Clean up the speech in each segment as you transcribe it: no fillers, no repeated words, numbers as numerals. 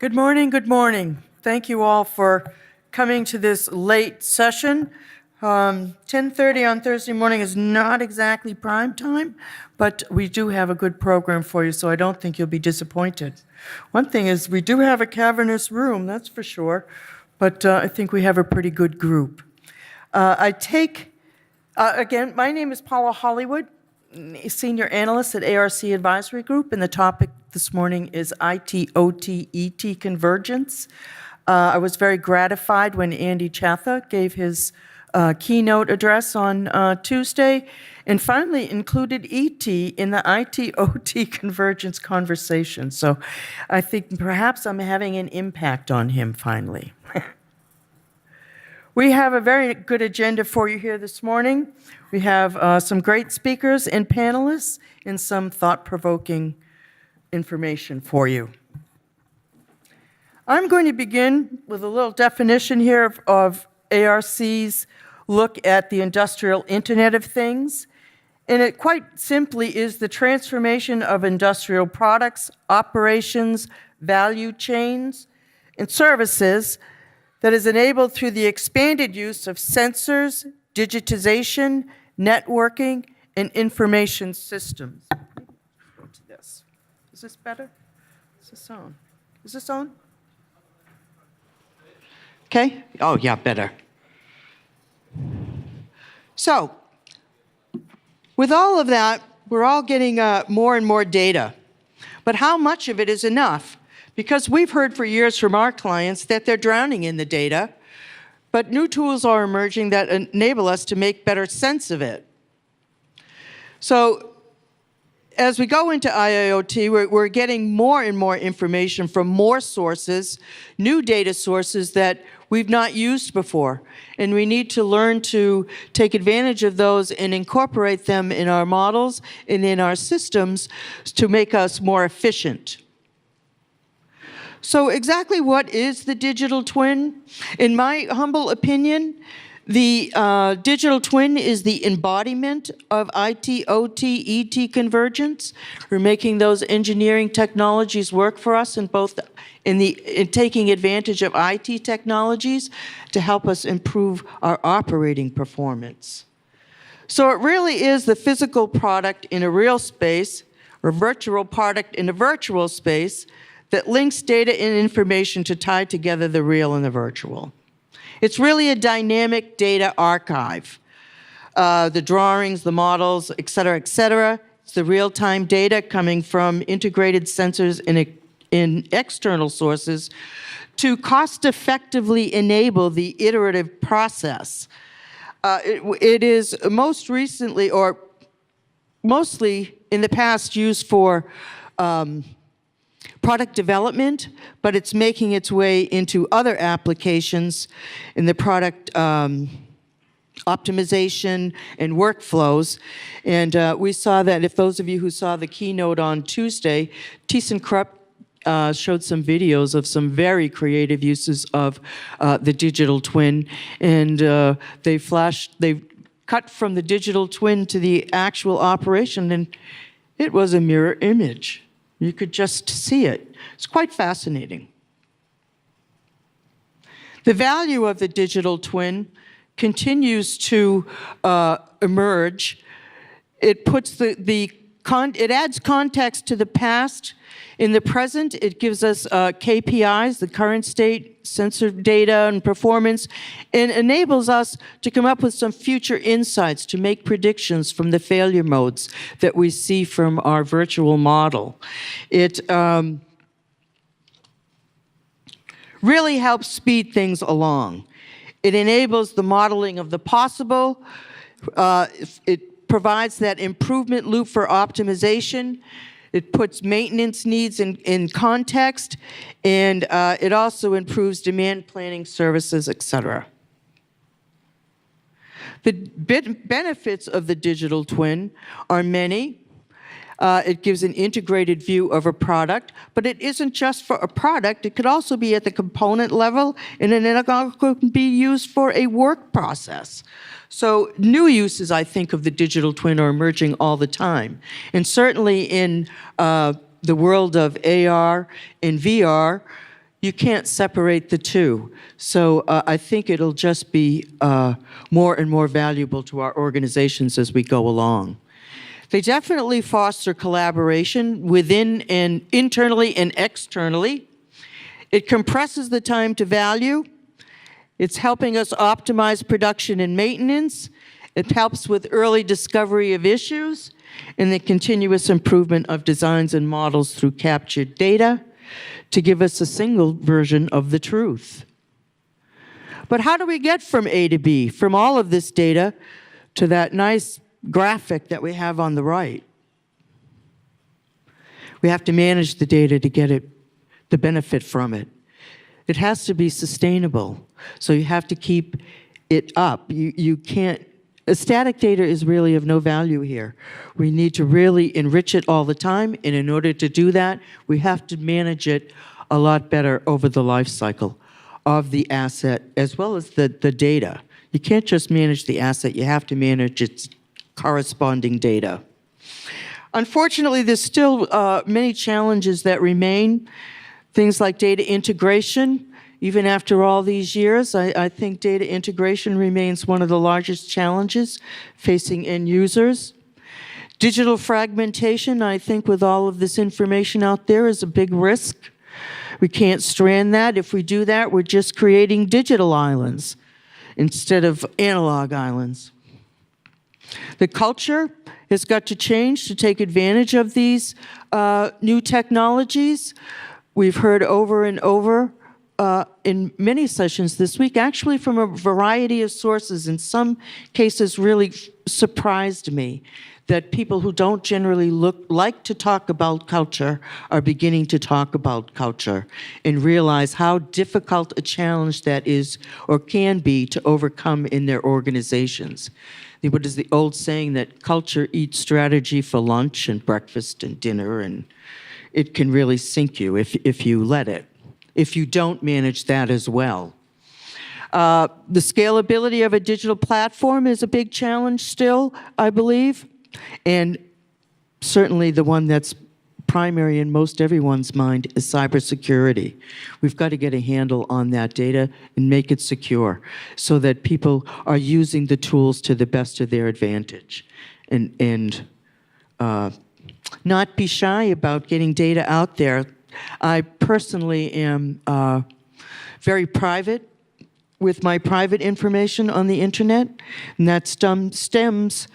Good morning, good morning. Thank you all for coming to this late session. 10:30 on Thursday morning is not exactly prime time, but we do have a good program for you, so I don't think you'll be disappointed. One thing is we do have a cavernous room, that's for sure, but I think we have a pretty good group. Again, my name is Paula Hollywood, Senior Analyst at ARC Advisory Group, and the topic this morning is IT/OT/ET Convergence. I was very gratified when Andy Chatha gave his keynote address on Tuesday and finally included ET in the IT/OT Convergence conversation. So I think perhaps I'm having an impact on him finally. We have a very good agenda for you here this morning. We have some great speakers and panelists and some thought-provoking information for you. I'm going to begin with a little definition here of ARC's look at the industrial Internet of Things. And it quite simply is the transformation of industrial products, operations, value chains, and services that is enabled through the expanded use of sensors, digitization, networking, and information systems. Go to this. Is this better? Is this on? Is this on? Okay. Oh, yeah, better. So, with all of that, we're all getting more and more data. But how much of it is enough? Because we've heard for years from our clients that they're drowning in the data, but new tools are emerging that enable us to make better sense of it. So, as we go into IIoT, we're getting more and more information from more sources, new data sources that we've not used before. And we need to learn to take advantage of those and incorporate them in our models and in our systems to make us more efficient. So exactly what is the digital twin? In my humble opinion, the digital twin is the embodiment of IT/OT/ET convergence. We're making those engineering technologies work for us in taking advantage of IT technologies to help us improve our operating performance. So it really is the physical product in a real space, or virtual product in a virtual space, that links data and information to tie together the real and the virtual. It's really a dynamic data archive. The drawings, the models, et cetera, et cetera. It's the real-time data coming from integrated sensors in external sources to cost-effectively enable the iterative process. It is most recently, or mostly in the past, used for product development, but it's making its way into other applications in the product optimization and workflows. And we saw that, if those of you who saw the keynote on Tuesday, ThyssenKrupp showed some videos of some very creative uses of the digital twin. And they cut from the digital twin to the actual operation, and it was a mirror image. You could just see it. It's quite fascinating. The value of the digital twin continues to emerge. It puts it adds context to the past. In the present, it gives us KPIs, the current state, sensor data and performance, and enables us to come up with some future insights to make predictions from the failure modes that we see from our virtual model. It really helps speed things along. It enables the modeling of the possible. It provides that improvement loop for optimization. It puts maintenance needs in context, and it also improves demand planning services, et cetera. The benefits of the digital twin are many. It gives an integrated view of a product, but it isn't just for a product. It could also be at the component level, and then it can be used for a work process. So new uses, I think, of the digital twin are emerging all the time. And certainly in the world of AR and VR, you can't separate the two. So I think it'll just be more and more valuable to our organizations as we go along. They definitely foster collaboration within and internally and externally. It compresses the time to value. It's helping us optimize production and maintenance. It helps with early discovery of issues and the continuous improvement of designs and models through captured data to give us a single version of the truth. But how do we get from A to B, from all of this data to that nice graphic that we have on the right? We have to manage the data to get the benefit from it. It has to be sustainable, so you have to keep it up. You can't. Static data is really of no value here. We need to really enrich it all the time, and in order to do that, we have to manage it a lot better over the life cycle of the asset as well as the data. You can't just manage the asset, you have to manage its corresponding data. Unfortunately, there's still many challenges that remain. Things like data integration. Even after all these years, I think data integration remains one of the largest challenges facing end users. Digital fragmentation, I think with all of this information out there, is a big risk. We can't strand that. If we do that, we're just creating digital islands instead of analog islands. The culture has got to change to take advantage of these new technologies. We've heard over and over in many sessions this week, actually from a variety of sources, in some cases really surprised me, that people who don't generally like to talk about culture are beginning to talk about culture and realize how difficult a challenge that is or can be to overcome in their organizations. What is the old saying that culture eats strategy for lunch and breakfast and dinner, and it can really sink you if you let it, if you don't manage that as well. The scalability of a digital platform is a big challenge still, I believe, and certainly the one that's primary in most everyone's mind is cybersecurity. We've got to get a handle on that data and make it secure so that people are using the tools to the best of their advantage and not be shy about getting data out there. I personally am very private with my private information on the internet, and that stems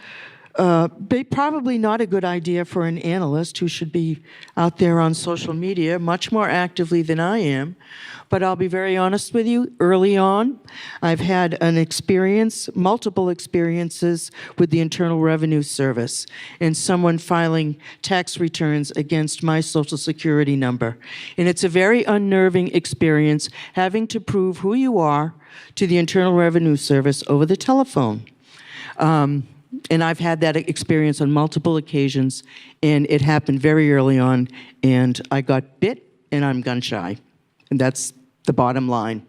probably not a good idea for an analyst who should be out there on social media much more actively than I am. But I'll be very honest with you, early on, I've had an experience, multiple experiences with the Internal Revenue Service and someone filing tax returns against my Social Security number. And it's a very unnerving experience having to prove who you are to the Internal Revenue Service over the telephone. And I've had that experience on multiple occasions, and it happened very early on, and I got bit, and I'm gun shy. And that's the bottom line.